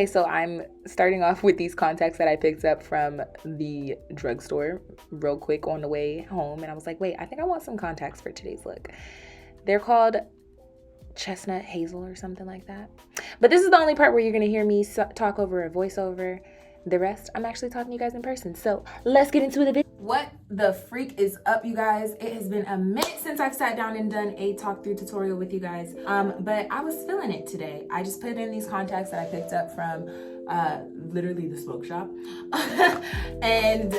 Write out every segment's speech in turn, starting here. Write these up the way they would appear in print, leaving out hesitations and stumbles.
Okay, so I'm starting off with these contacts that I picked up from the drugstore real quick on the way home. And I was like, wait, I think I want some contacts for today's look. They're called Chestnut Hazel or something like that. But this is the only part where you're going to hear me talk over a voiceover. The rest, I'm actually talking to you guys in person. So let's get into the video. What the freak is up, you guys? It has been a minute since I've sat down and done a talk through tutorial with you guys. But I was feeling it today. I just put in these contacts that I picked up from literally the smoke shop. And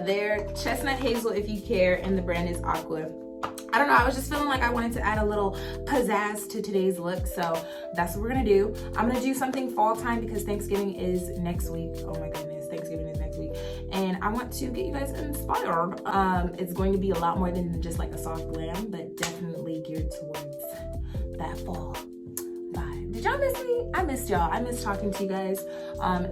they're Chestnut Hazel if you care, and the brand is Aqua. I don't know, I was just feeling like I wanted to add a little pizzazz to today's look, so that's what we're gonna do. I'm gonna do something fall time because Thanksgiving is next week. Oh my goodness, Thanksgiving is next week. And I want to get you guys inspired. It's going to be a lot more than just like a soft glam, but definitely geared towards that fall vibe. Did y'all miss me? I missed y'all. I missed talking to you guys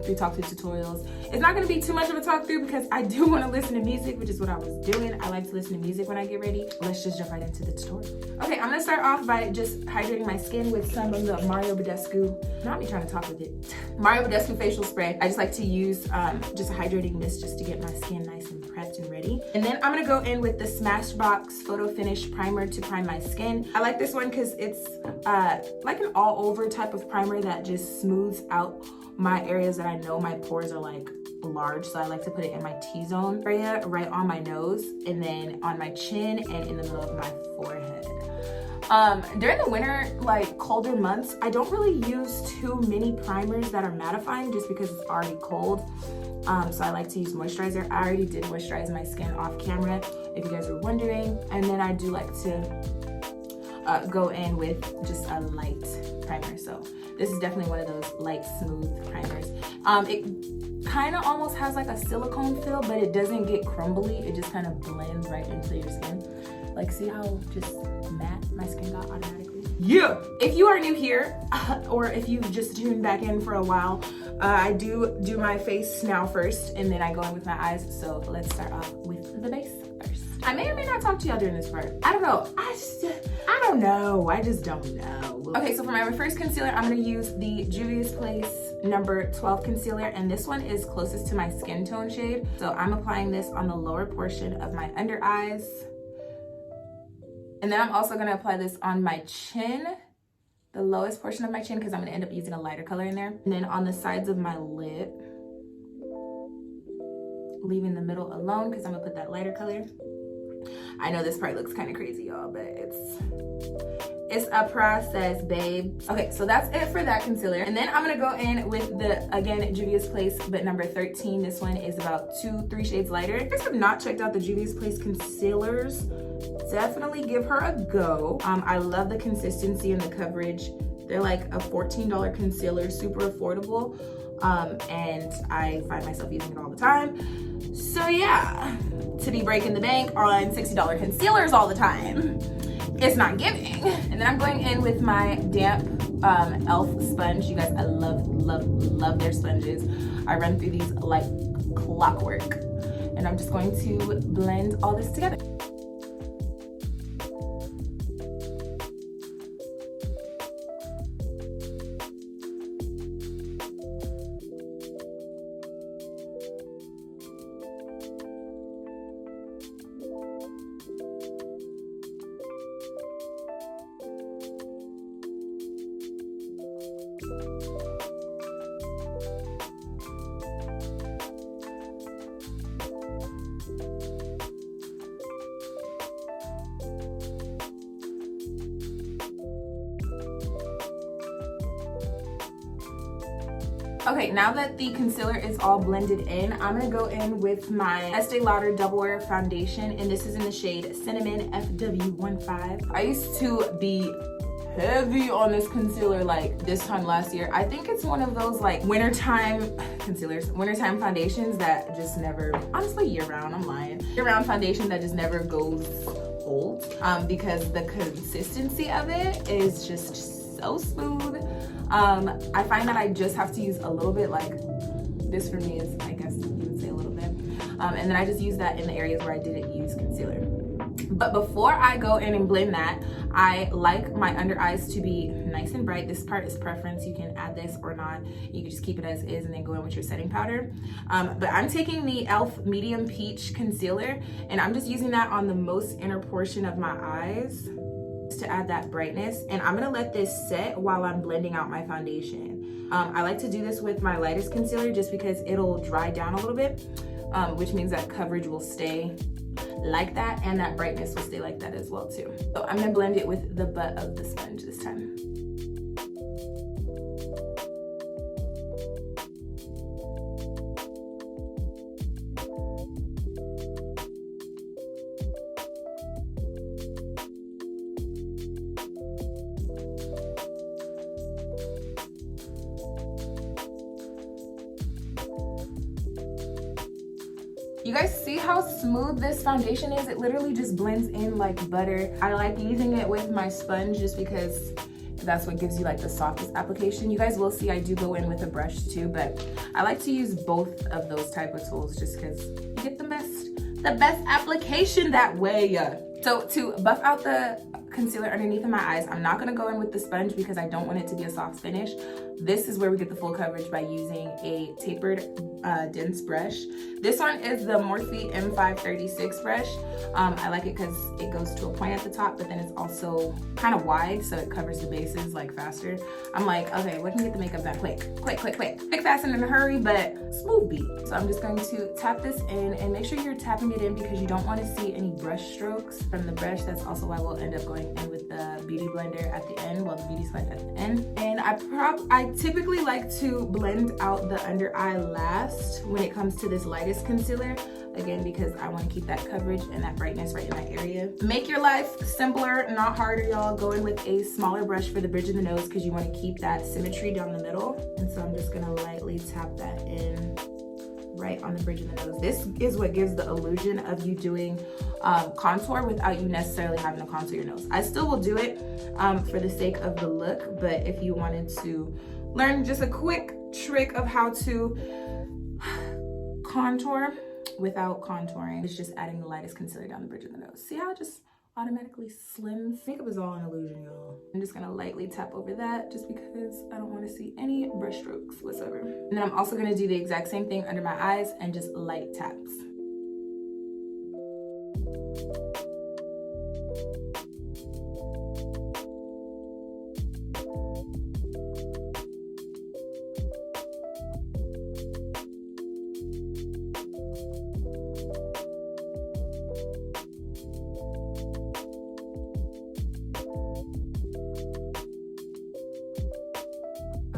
through talk through tutorials. It's not gonna be too much of a talk through because I do want to listen to music, which is what I was doing. I like to listen to music when I get ready. Let's just jump right into the tutorial. Okay, I'm gonna start off by just hydrating my skin with some of the Mario Badescu, not me trying to talk with it, Mario Badescu facial spray. I just like to use just a hydrating mist just to get my skin nice and prepped and ready. And then I'm gonna go in with the Smashbox Photo Finish Primer to prime my skin. I like this one because it's like an all over type of primer that just smooths out my areas that I know my pores are like large, so I like to put it in my T-zone area, right on my nose, and then on my chin and in the middle of my forehead. During the winter, like colder months, I don't really use too many primers that are mattifying just because it's already cold. So I like to use moisturizer. I already did moisturize my skin off camera, if you guys were wondering. And then I do like to go in with just a light primer. So this is definitely one of those light, smooth primers. It kind of almost has like a silicone feel, but it doesn't get crumbly. It just kind of blends right into your skin. Like, see how just matte my skin got automatically? Yeah! If you are new here, or if you've just tuned back in for a while, I do my face now first, and then I go in with my eyes. So let's start off with the base first. I may or may not talk to y'all during this part. I don't know. I just don't know. Okay, so for my first concealer, I'm gonna use the Juvia's Place number 12 concealer, and this one is closest to my skin tone shade. So I'm applying this on the lower portion of my under eyes. And then I'm also gonna apply this on my chin, the lowest portion of my chin, because I'm gonna end up using a lighter color in there. And then on the sides of my lip, leaving the middle alone because I'm gonna put that lighter color. I know this part looks kind of crazy, y'all, but it's a process, babe. Okay, so that's it for that concealer. And then I'm gonna go in with the, again, Juvia's Place, but number 13. This one is about 2-3 shades lighter. If you guys have not checked out the Juvia's Place concealers, definitely give her a go. I love the consistency and the coverage. They're like a $14 concealer, super affordable. And I find myself using it all the time. So yeah, to be breaking the bank on $60 concealers all the time, it's not giving. And then I'm going in with my damp e.l.f. sponge. You guys, I love their sponges. I run through these like clockwork. And I'm just going to blend all this together. Okay, now that the concealer is all blended in, I'm gonna go in with my Estee Lauder Double Wear Foundation, and this is in the shade Cinnamon FW15. I used to be heavy on this concealer like this time last year. I think it's one of those like wintertime concealers, wintertime foundations that just never, honestly year round, I'm lying. Year round foundation that just never goes old because the consistency of it is just so smooth. I find that I just have to use a little bit, like this for me is, I guess you would say a little bit. And then I just use that in the areas where I didn't use concealer. But before I go in and blend that, I like my under eyes to be nice and bright. This part is preference. You can add this or not. You can just keep it as is and then go in with your setting powder. But I'm taking the e.l.f. Medium Peach Concealer, and I'm just using that on the most inner portion of my eyes to add that brightness. And I'm gonna let this set while I'm blending out my foundation. I like to do this with my lightest concealer just because it'll dry down a little bit, which means that coverage will stay like that and that brightness will stay like that as well too. So I'm gonna blend it with the butt of the sponge this time. You guys see how smooth this foundation is? It literally just blends in like butter. I like using it with my sponge just because that's what gives you like the softest application. You guys will see I do go in with a brush too, but I like to use both of those type of tools just because you get the best application that way. So to buff out the concealer underneath of my eyes, I'm not gonna go in with the sponge because I don't want it to be a soft finish. This is where we get the full coverage by using a tapered dense brush. This one is the Morphe M536 brush. I like it because it goes to a point at the top, but then it's also kind of wide, so it covers the bases like faster. I'm like, okay, we can get the makeup done quick, fast and in a hurry, but smooth beat. So I'm just going to tap this in, and make sure you're tapping it in because you don't want to see any brush strokes from the brush. That's also why we'll end up going in with the beauty blender at the end, well, the beauty sponge at the end. And I typically like to blend out the under eye last when it comes to this lightest concealer, again because I want to keep that coverage and that brightness right in that area. Make your life simpler, not harder, y'all. Go in with a smaller brush for the bridge of the nose because you want to keep that symmetry down the middle. And so I'm just gonna lightly tap that in right on the bridge of the nose. This is what gives the illusion of you doing contour without you necessarily having to contour your nose. I still will do it for the sake of the look, but if you wanted to learn just a quick trick of how to contour without contouring, it's just adding the lightest concealer down the bridge of the nose. See how it just automatically slims? Makeup is all an illusion, y'all. I'm just gonna lightly tap over that just because I don't want to see any brush strokes whatsoever. And then I'm also gonna do the exact same thing under my eyes and just light taps.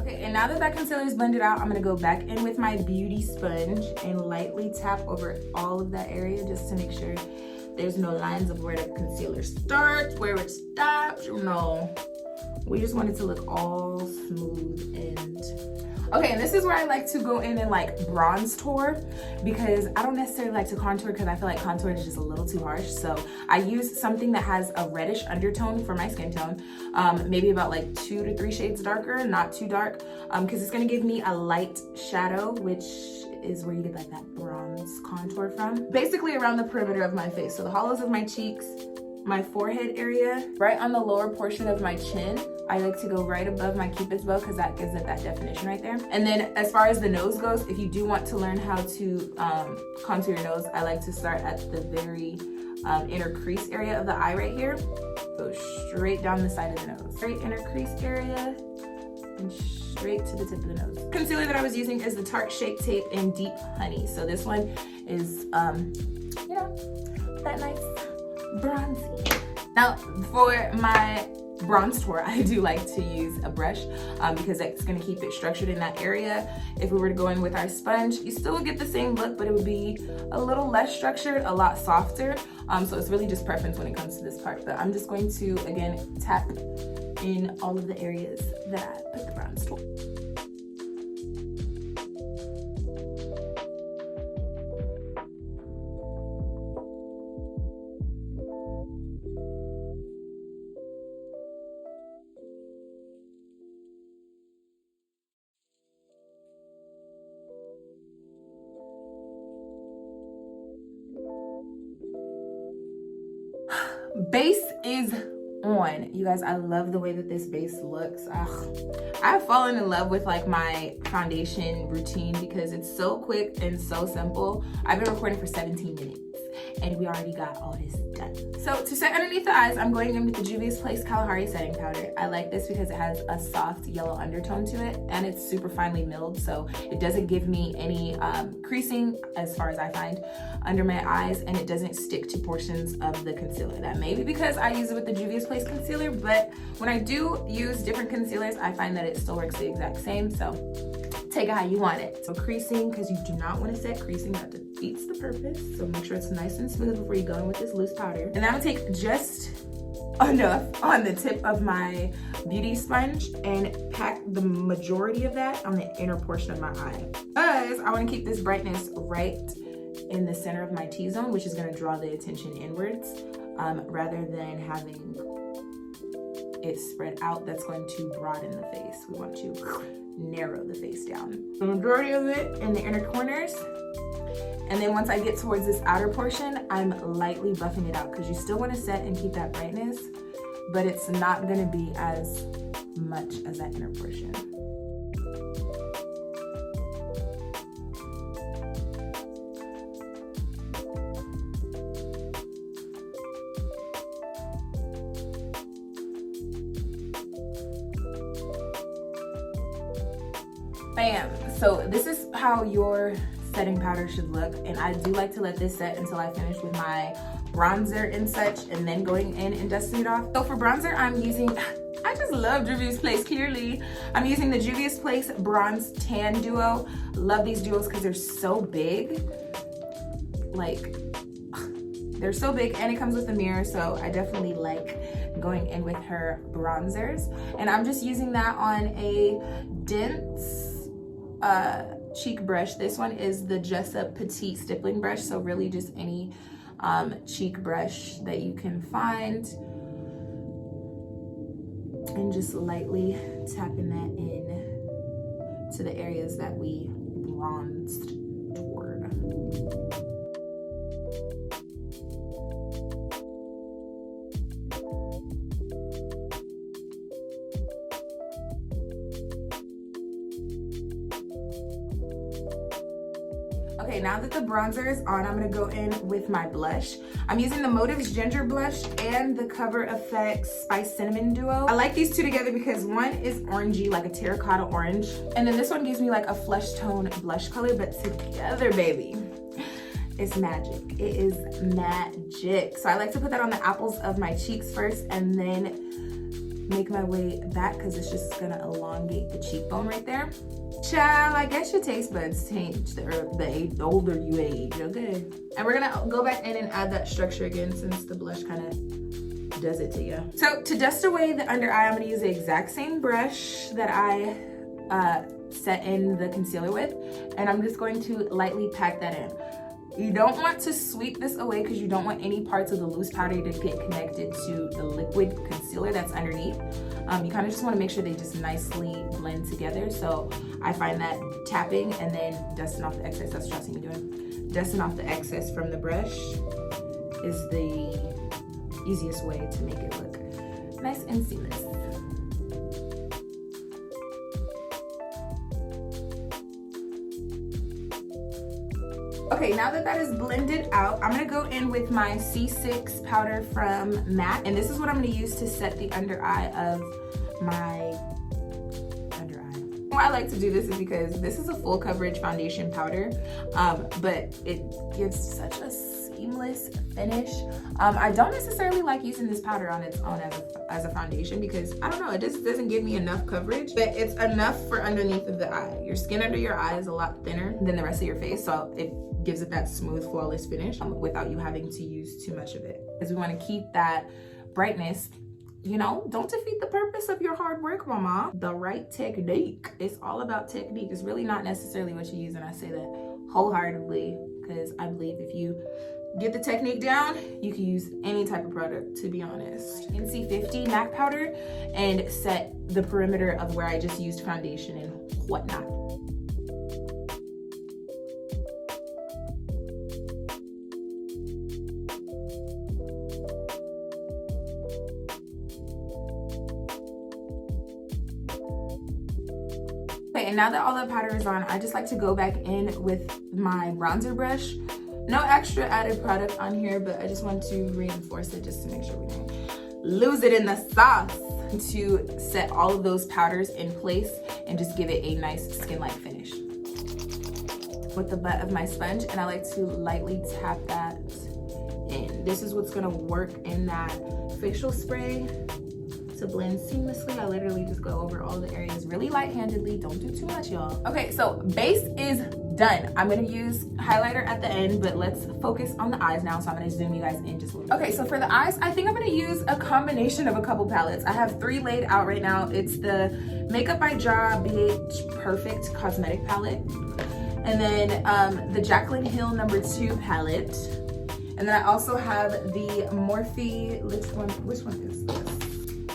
And now that concealer is blended out, I'm gonna go back in with my beauty sponge and lightly tap over all of that area just to make sure there's no lines of where the concealer starts, where it stops, you know. We just want it to look all smooth and... Okay, and this is where I like to go in and like bronze tour because I don't necessarily like to contour because I feel like contour is just a little too harsh. So I use something that has a reddish undertone for my skin tone, maybe about like 2 to 3 shades darker, not too dark, because it's gonna give me a light shadow, which is where you get like that bronze contour from. Basically around the perimeter of my face, so the hollows of my cheeks, my forehead area, right on the lower portion of my chin. I like to go right above my cupid's bow because that gives it that definition right there. And then as far as the nose goes, if you do want to learn how to contour your nose, I like to start at the very inner crease area of the eye right here. Go straight down the side of the nose. Straight inner crease area and straight to the tip of the nose. Concealer that I was using is the Tarte Shape Tape in Deep Honey. So this one is, you know, that nice bronzy. Now for my bronze tour, I do like to use a brush because that's going to keep it structured in that area. If we were to go in with our sponge, you still would get the same look, but it would be a little less structured, a lot softer. So it's really just preference when it comes to this part. But I'm just going to, again, tap in all of the areas that I put the bronze tool. Base is on. You guys, I love the way that this base looks. I've fallen in love with like my foundation routine because it's so quick and so simple. I've been recording for 17 minutes and we already got all this done. So to set underneath the eyes, I'm going in with the Juvia's Place Kalahari setting powder. I like this because it has a soft yellow undertone to it and it's super finely milled, so it doesn't give me any creasing, as far as I find, under my eyes, and it doesn't stick to portions of the concealer. That may be because I use it with the Juvia's Place concealer, but when I do use different concealers, I find that it still works the exact same, so take it how you want it. So creasing, because you do not want to set creasing, that defeats the purpose. So make sure it's nice and smooth before you go in with this loose powder. And I'm gonna take just enough on the tip of my beauty sponge and pack the majority of that on the inner portion of my eye. Because I want to keep this brightness right in the center of my T-zone, which is going to draw the attention inwards, rather than having it spread out. That's going to broaden the face. We want to narrow the face down. The majority of it in the inner corners. And then once I get towards this outer portion, I'm lightly buffing it out because you still want to set and keep that brightness, but it's not going to be as much as that inner portion. Bam! So this is how your setting powder should look, and I do like to let this set until I finish with my bronzer and such, and then going in and dusting it off. So for bronzer, I'm using, I just love Juvia's Place, clearly. I'm using the Juvia's Place Bronze Tan Duo. Love these duos because they're so big. Like, they're so big, and it comes with a mirror, so I definitely like going in with her bronzers. And I'm just using that on a dense cheek brush. This one is the Jessup Petite Stippling Brush, so really just any cheek brush that you can find, and just lightly tapping that in to the areas that we bronzed toward. Okay, now that the bronzer is on, I'm gonna go in with my blush. I'm using the Motives Ginger Blush and the Cover FX Spice Cinnamon Duo. I like these two together because one is orangey, like a terracotta orange, and then this one gives me like a flesh tone blush color, but together, baby, it's magic. It is magic. So I like to put that on the apples of my cheeks first and then make my way back because it's just gonna elongate the cheekbone right there. Child, I guess your taste buds change the older you age, okay? And we're gonna go back in and add that structure again since the blush kind of does it to you. So to dust away the under eye, I'm gonna use the exact same brush that I set in the concealer with, and I'm just going to lightly pack that in. You don't want to sweep this away because you don't want any parts of the loose powder to get connected to the liquid concealer that's underneath. You kind of just want to make sure they just nicely blend together. So I find that tapping and then dusting off the excess, that's what you're doing. Dusting off the excess from the brush is the easiest way to make it look nice and seamless. Okay, now that that is blended out, I'm gonna go in with my C6 powder from MAC, and this is what I'm gonna use to set the under eye of my under eye. Why I like to do this is because this is a full coverage foundation powder, but it gives such a seamless finish. I don't necessarily like using this powder on its own as a foundation because, I don't know, it just doesn't give me enough coverage, but it's enough for underneath of the eye. Your skin under your eye is a lot thinner than the rest of your face, so it gives it that smooth, flawless finish without you having to use too much of it. Because we want to keep that brightness. You know, don't defeat the purpose of your hard work, mama. The right technique. It's all about technique. It's really not necessarily what you use, and I say that wholeheartedly because I believe if you get the technique down, you can use any type of product, to be honest. NC50 MAC powder and set the perimeter of where I just used foundation and whatnot. Okay, and now that all the powder is on, I just like to go back in with my bronzer brush. No extra added product on here, but I just want to reinforce it just to make sure we don't lose it in the sauce, to set all of those powders in place and just give it a nice skin-like finish. With the butt of my sponge, and I like to lightly tap that in. This is what's gonna work in that facial spray to blend seamlessly. I literally just go over all the areas really light-handedly. Don't do too much, y'all. Okay, so base is done. I'm gonna use highlighter at the end, but let's focus on the eyes now. So I'm gonna zoom you guys in just a little bit. Okay, so for the eyes, I think I'm gonna use a combination of a couple palettes. I have 3 laid out right now. It's the Makeup by Jaw BH Perfect Cosmetic Palette. And then the Jaclyn Hill No. 2 palette. And then I also have the Morphe, which one is this?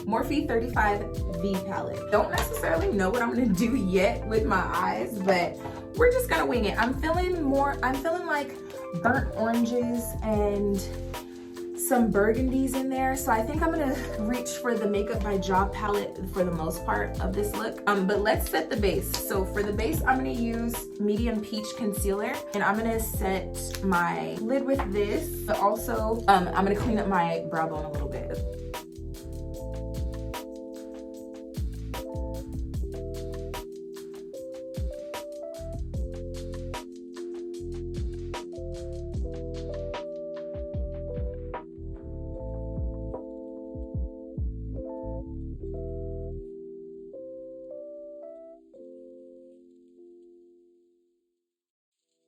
Morphe 35V palette. Don't necessarily know what I'm gonna do yet with my eyes, but we're just gonna wing it. I'm feeling like burnt oranges and some burgundies in there. So I think I'm gonna reach for the Makeup by Jaw palette for the most part of this look. But let's set the base. So for the base, I'm gonna use medium peach concealer, and I'm gonna set my lid with this, but also I'm gonna clean up my brow bone a little bit.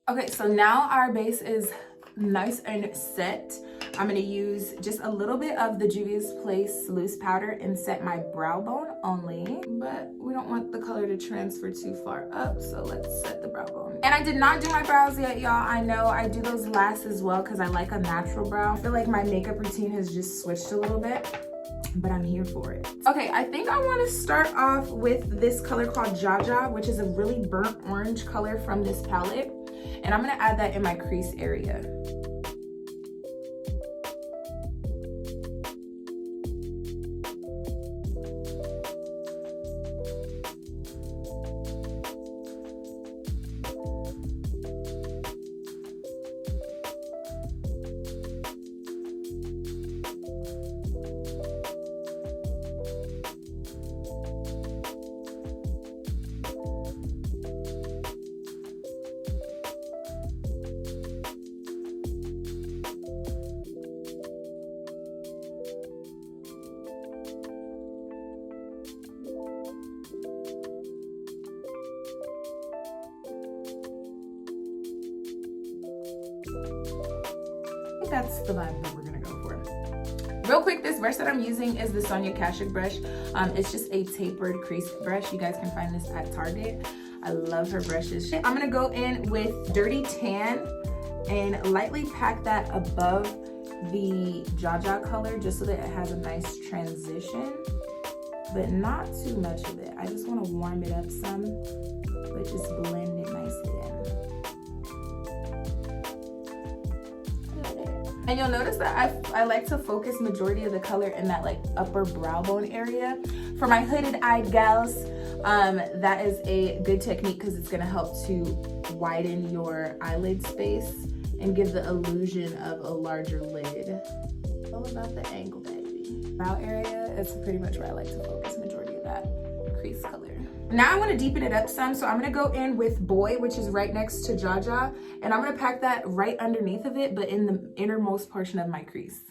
Okay, so now our base is nice and set. I'm gonna use just a little bit of the Juvia's Place loose powder and set my brow bone only, but we don't want the color to transfer too far up, so let's set the brow bone. And I did not do my brows yet, y'all. I know I do those last as well because I like a natural brow. I feel like my makeup routine has just switched a little bit, but I'm here for it. Okay, I think I want to start off with this color called Jaja, which is a really burnt orange color from this palette. And I'm gonna add that in my crease area. That's the vibe that we're gonna go for. Real quick, this brush that I'm using is the Sonia Kashuk brush. It's just a tapered crease brush. You guys can find this at Target. I love her brushes. I'm gonna go in with Dirty Tan and lightly pack that above the Jaja color just so that it has a nice transition, but not too much of it. I just wanna warm it up some, but just blend it nicely in. And you'll notice that I like to focus majority of the color in that like upper brow bone area. For my hooded eyed gals, that is a good technique because it's gonna help to widen your eyelid space and give the illusion of a larger lid. All about the angle, baby. Brow area is pretty much where I like to focus majority of that crease color. Now I want to deepen it up some, so I'm going to go in with Boy, which is right next to Jaja, and I'm going to pack that right underneath of it, but in the innermost portion of my crease.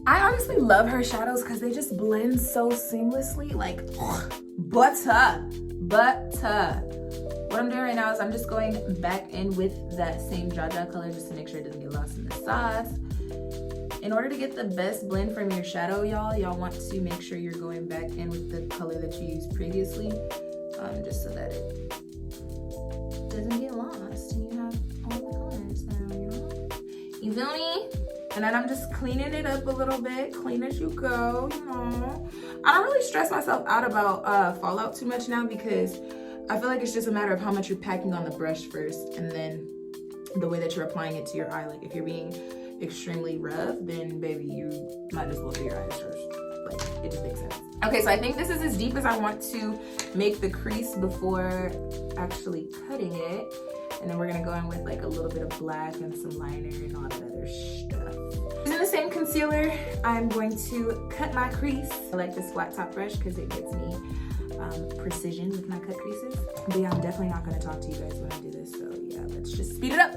I honestly love her shadows because they just blend so seamlessly, like butter. What I'm doing right now is I'm just going back in with that same Jaja color just to make sure it doesn't get lost in the sauce. In order to get the best blend from your shadow, y'all want to make sure you're going back in with the color that you used previously, just so that it doesn't get lost and you have all the colors now, you know? You feel me? And then I'm just cleaning it up a little bit, clean as you go, you know? I don't really stress myself out about fallout too much now, because I feel like it's just a matter of how much you're packing on the brush first, and then the way that you're applying it to your eye. Like if you're being extremely rough, then baby, you might as well do your eyes first. Like, it just makes sense. Okay, so I think this is as deep as I want to make the crease before actually cutting it. And then we're gonna go in with like a little bit of black and some liner and all that other stuff. Using the same concealer, I'm going to cut my crease. I like this flat top brush because it gives me precision with my cut creases. But yeah, I'm definitely not gonna talk to you guys when I do this. So yeah, let's just speed it up.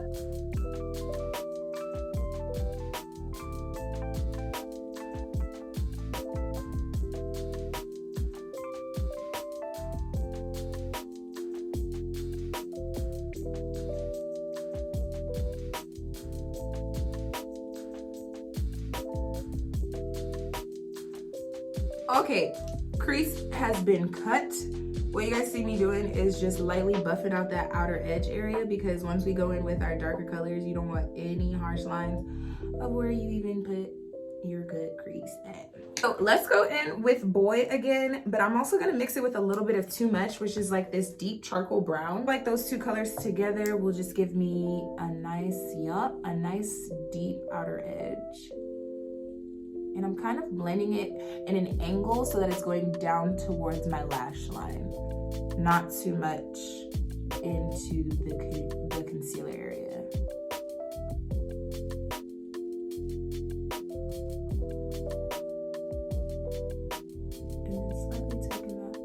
Okay, crease has been cut. What you guys see me doing is just lightly buffing out that outer edge area, because once we go in with our darker colors, you don't want any harsh lines of where you even put your good crease at. So let's go in with Boy again, but I'm also gonna mix it with a little bit of Too Much, which is like this deep charcoal brown. Like those two colors together will just give me a nice, a nice deep outer edge. And I'm kind of blending it in an angle so that it's going down towards my lash line, not too much into the concealer area. And then slightly taking that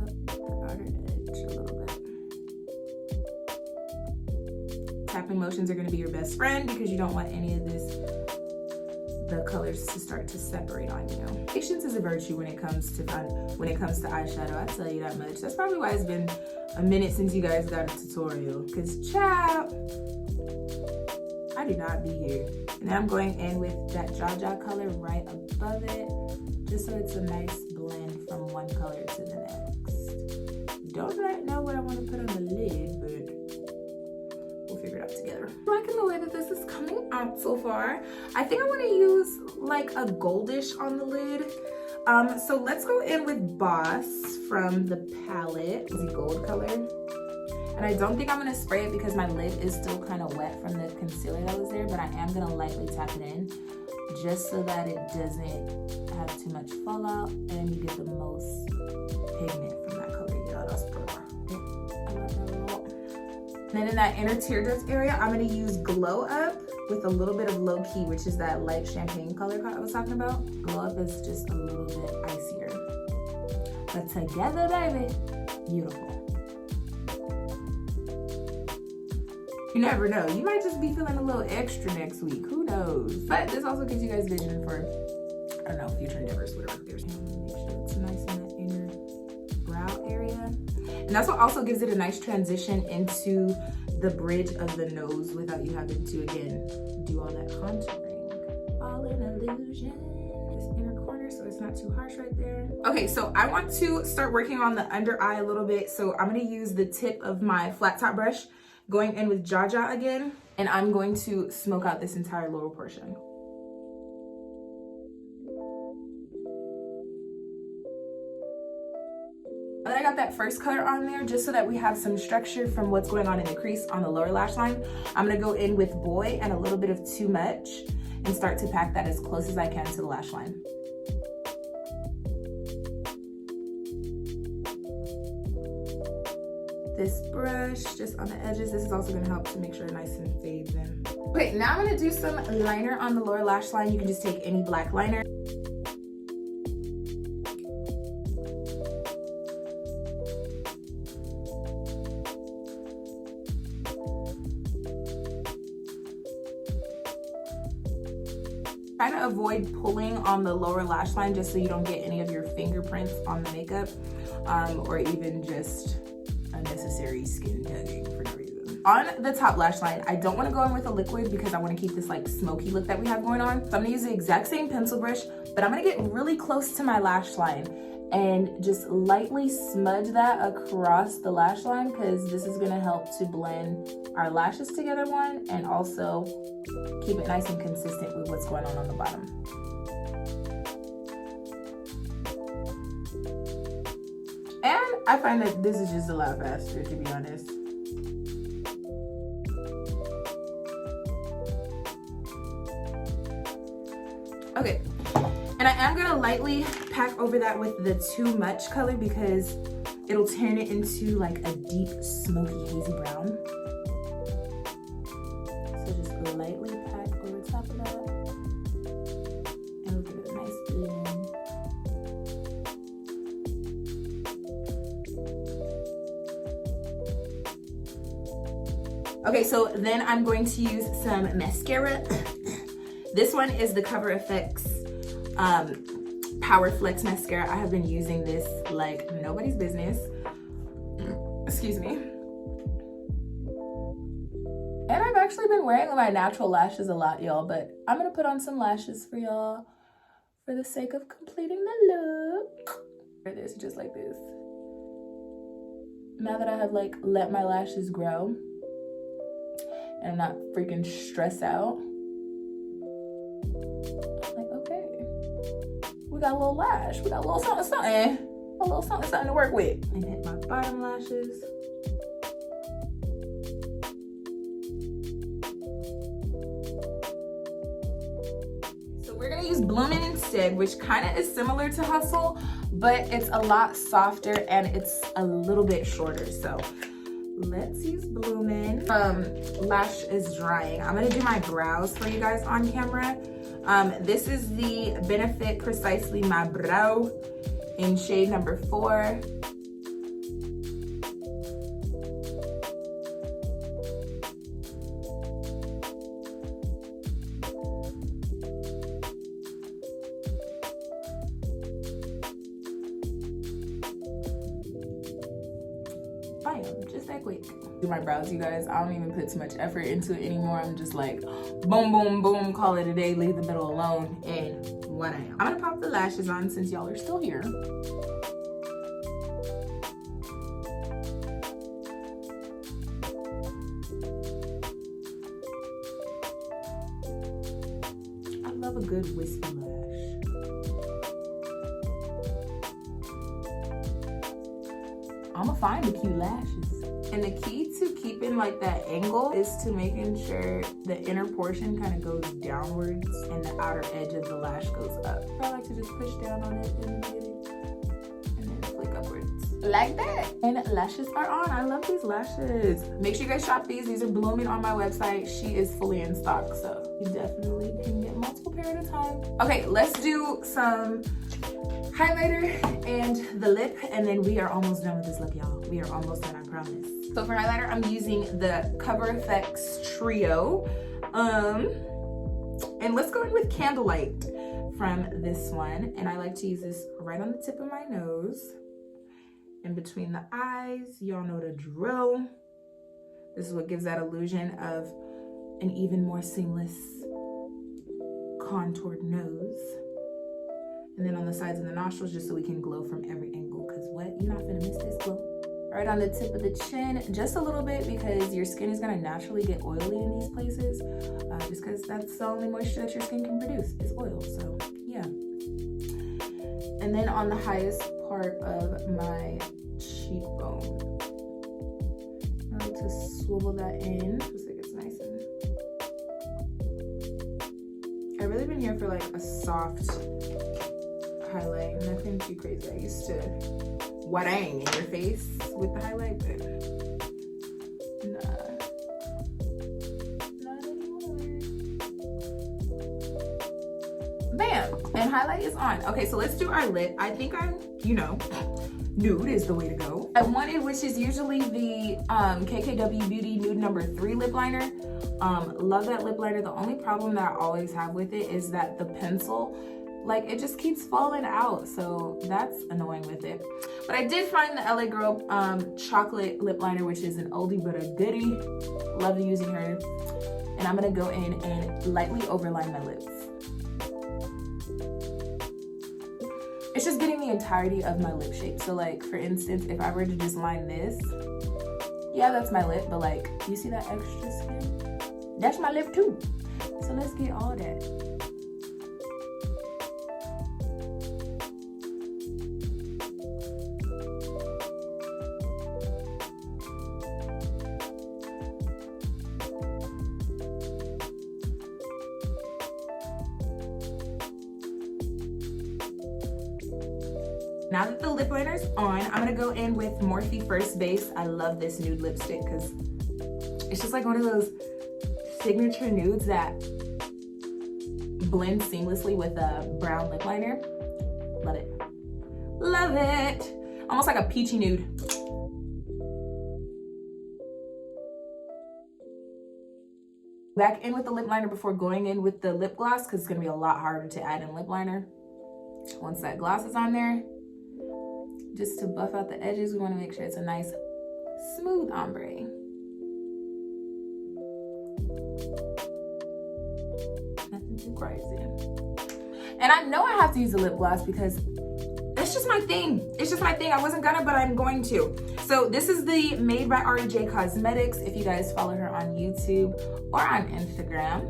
up the outer edge a little bit. Tapping motions are going to be your best friend, because you don't want any of the colors to start to separate on you. Patience is a virtue when it comes to eyeshadow. I tell you that much. That's probably why it's been a minute since you guys got a tutorial, because child, I do not be here. And then I'm going in with that Jaja color right above it, just so it's a nice blend from one color to the next. Don't quite know what I want to put on the lid, but we'll figure it out together. I'm liking the way that this is coming out so far. I think I want to use like a goldish on the lid. So let's go in with Boss from the palette, the gold color. And I don't think I'm gonna spray it because my lid is still kind of wet from the concealer that was there, but I am gonna lightly tap it in just so that it doesn't have too much fallout and you get the most pigment from that color. Yeah, that's pretty. And then in that inner teardrop area, I'm gonna use Glow Up with a little bit of Low Key, which is that light champagne color I was talking about. Glow Up is just a little bit icier. But together, baby, beautiful. You never know. You might just be feeling a little extra next week. Who knows? But this also gives you guys vision for, I don't know, future endeavors, whatever. Make sure it's nice in that inner brow area. And that's what also gives it a nice transition into the bridge of the nose without you having to, again, do all that contouring. All an illusion. This inner corner, so it's not too harsh right there. Okay, so I want to start working on the under eye a little bit. So I'm gonna use the tip of my flat top brush, going in with Jaja again, and I'm going to smoke out this entire lower portion. Now that I got that first color on there, just so that we have some structure from what's going on in the crease on the lower lash line, I'm gonna go in with Boy and a little bit of Too Much and start to pack that as close as I can to the lash line. This brush just on the edges. This is also gonna help to make sure it nice and fades in. Okay, now I'm gonna do some liner on the lower lash line. You can just take any black liner. Try to avoid pulling on the lower lash line just so you don't get any of your fingerprints on the makeup, or even just unnecessary skin tugging for no reason. on the top lash line, I don't want to go in with a liquid because I want to keep this like smoky look that we have going on. So I'm gonna use the exact same pencil brush, but I'm gonna get really close to my lash line and just lightly smudge that across the lash line, because this is gonna help to blend our lashes together, one, and also keep it nice and consistent with what's going on the bottom. And I find that this is just a lot faster, to be honest. Okay, and I am gonna lightly pack over that with the Too Much color because it'll turn it into like a deep, smoky, hazy brown. So just lightly pack over top of that, and we'll give it a nice blend. Okay, so then I'm going to use some mascara. This one is the Cover FX Power Flex Mascara. I have been using this like nobody's business. Excuse me. And I've actually been wearing my natural lashes a lot, y'all, but I'm gonna put on some lashes for y'all for the sake of completing the look. Wear this just like this. Now that I have like let my lashes grow and I'm not freaking stressed out, like, okay, we got a little lash, we got a little something, something, a little something, something to work with. And hit my bottom lashes. So we're gonna use Bloomin' instead, which kind of is similar to Hustle, but it's a lot softer and it's a little bit shorter. So let's use Bloomin'. Lash is drying. I'm gonna do my brows for you guys on camera. This is the Benefit Precisely My Brow in shade number 4. Bam, just that quick. Do my brows, you guys. I don't even put too much effort into it anymore. I'm just like boom, boom, boom, call it a day, leave the middle alone, and what I am. I'm gonna pop the lashes on since y'all are still here. I love a good wispy lash. I'ma find the cute lashes. And the key to keeping like that angle is to making sure the inner portion kind of goes downwards and the outer edge of the lash goes up. I like to just push down on it in the beginning and then flick upwards. Like that. And lashes are on. I love these lashes. Make sure you guys shop these. These are Bloomin' on my website. She is fully in stock, so you definitely can get multiple pair at a time. Okay, let's do some highlighter and the lip, and then we are almost done with this look, y'all. We are almost done, I promise. So for highlighter, I'm using the Cover FX Trio. And let's go in with Candlelight from this one. And I like to use this right on the tip of my nose, in between the eyes. Y'all know the drill. This is what gives that illusion of an even more seamless contoured nose. And then on the sides of the nostrils, just so we can glow from every angle, because what? You're not gonna miss this glow. Right on the tip of the chin, just a little bit, because your skin is gonna naturally get oily in these places, just because that's the only moisture that your skin can produce is oil, so yeah. And then on the highest part of my cheekbone, I like to swivel that in, just like it's nice and... I've really been here for like a soft highlight, nothing too crazy. I used to warang in your face with the highlight, but nah, not anymore. Bam! And highlight is on. Okay, so let's do our lip. I think I'm, nude is the way to go. I wanted, which is usually the KKW Beauty Nude number 3 lip liner. Love that lip liner. The only problem that I always have with it is that the pencil like it just keeps falling out, so that's annoying with it. But I did find the LA Girl chocolate lip liner, which is an oldie but a goodie. Love using her. And I'm gonna go in and lightly overline my lips. It's just getting the entirety of my lip shape. So like, for instance, if I were to just line this, yeah, that's my lip, but like, you see that extra skin? That's my lip too. So let's get all that. Now that the lip liner's on, I'm gonna go in with Morphe First Base. I love this nude lipstick because it's just like one of those signature nudes that blend seamlessly with a brown lip liner. Love it. Love it. Almost like a peachy nude. Back in with the lip liner before going in with the lip gloss because it's gonna be a lot harder to add in lip liner. Once that gloss is on there, just to buff out the edges, we want to make sure it's a nice smooth ombre. Nothing too crazy. And I know I have to use a lip gloss because it's just my thing. It's just my thing. I wasn't gonna, but I'm going to. So this is the Made by REJ Cosmetics. If you guys follow her on YouTube or on Instagram.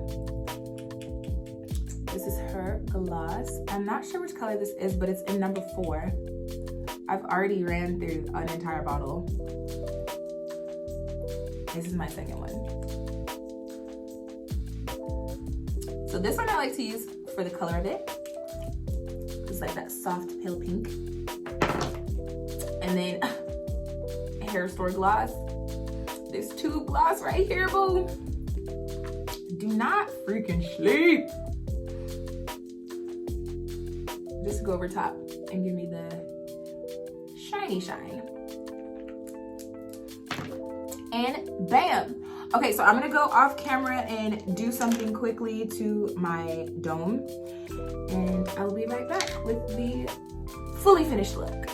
This is her gloss. I'm not sure which color this is, but it's in number 4. I've already ran through an entire bottle. This is my second one. So this one I like to use for the color of it. It's like that soft pale pink. And then hair store gloss. This tube gloss right here, boo. Do not freaking sleep. Just go over top and give me the shiny shine. And bam. Okay, so I'm gonna go off camera and do something quickly to my dome. And I will be right back with the fully finished look.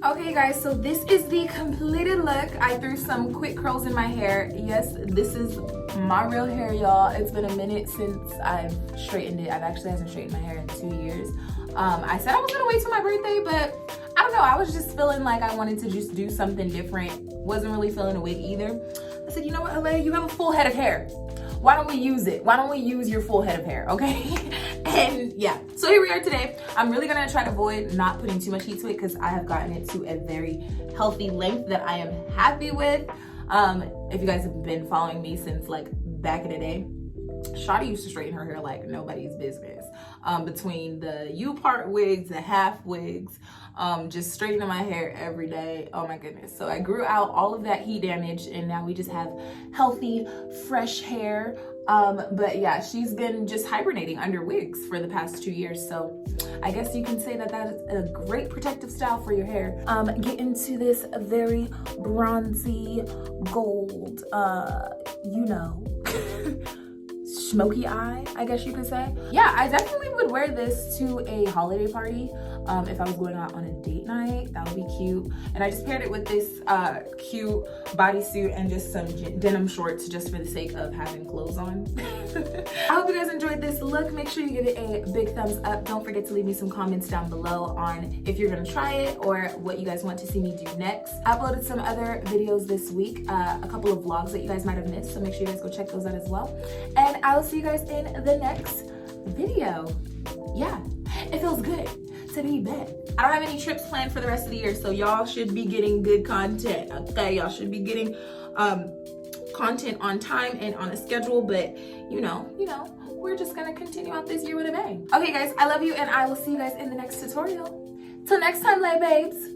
Okay guys, so this is the completed look. I threw some quick curls in my hair. Yes, this is my real hair, y'all. It's been a minute since I've straightened it. I've actually hasn't straightened my hair in 2 years. I said I was gonna wait till my birthday, but I don't know. I was just feeling like I wanted to just do something different. Wasn't really feeling a wig either. I said, you know what, Alea, you have a full head of hair. Why don't we use it? Why don't we use your full head of hair, okay? And yeah, so here we are today. I'm really gonna try to avoid not putting too much heat to it because I have gotten it to a very healthy length that I am happy with. If you guys have been following me since like back in the day, Shawty used to straighten her hair like nobody's business. Between the U-part wigs, the half wigs, just straightening my hair every day. Oh my goodness. So I grew out all of that heat damage and now we just have healthy, fresh hair. But yeah, she's been just hibernating under wigs for the past 2 years. So I guess you can say that that is a great protective style for your hair. Get into this very bronzy gold, you know, smoky eye, I guess you could say. Yeah, I definitely would wear this to a holiday party. If I was going out on a date night, that would be cute. And I just paired it with this cute bodysuit and just some denim shorts just for the sake of having clothes on. I hope you guys enjoyed this look. Make sure you give it a big thumbs up. Don't forget to leave me some comments down below on if you're gonna try it or what you guys want to see me do next. I uploaded some other videos this week, a couple of vlogs that you guys might have missed, so make sure you guys go check those out as well. And I will see you guys in the next video. Yeah, it feels good to be back. I don't have any trips planned for the rest of the year, so y'all should be getting good content, okay? Y'all should be getting content on time and on a schedule, but you know, we're just gonna continue out this year with a bang. Okay guys, I love you and I will see you guys in the next tutorial. Till next time, Layahbabes.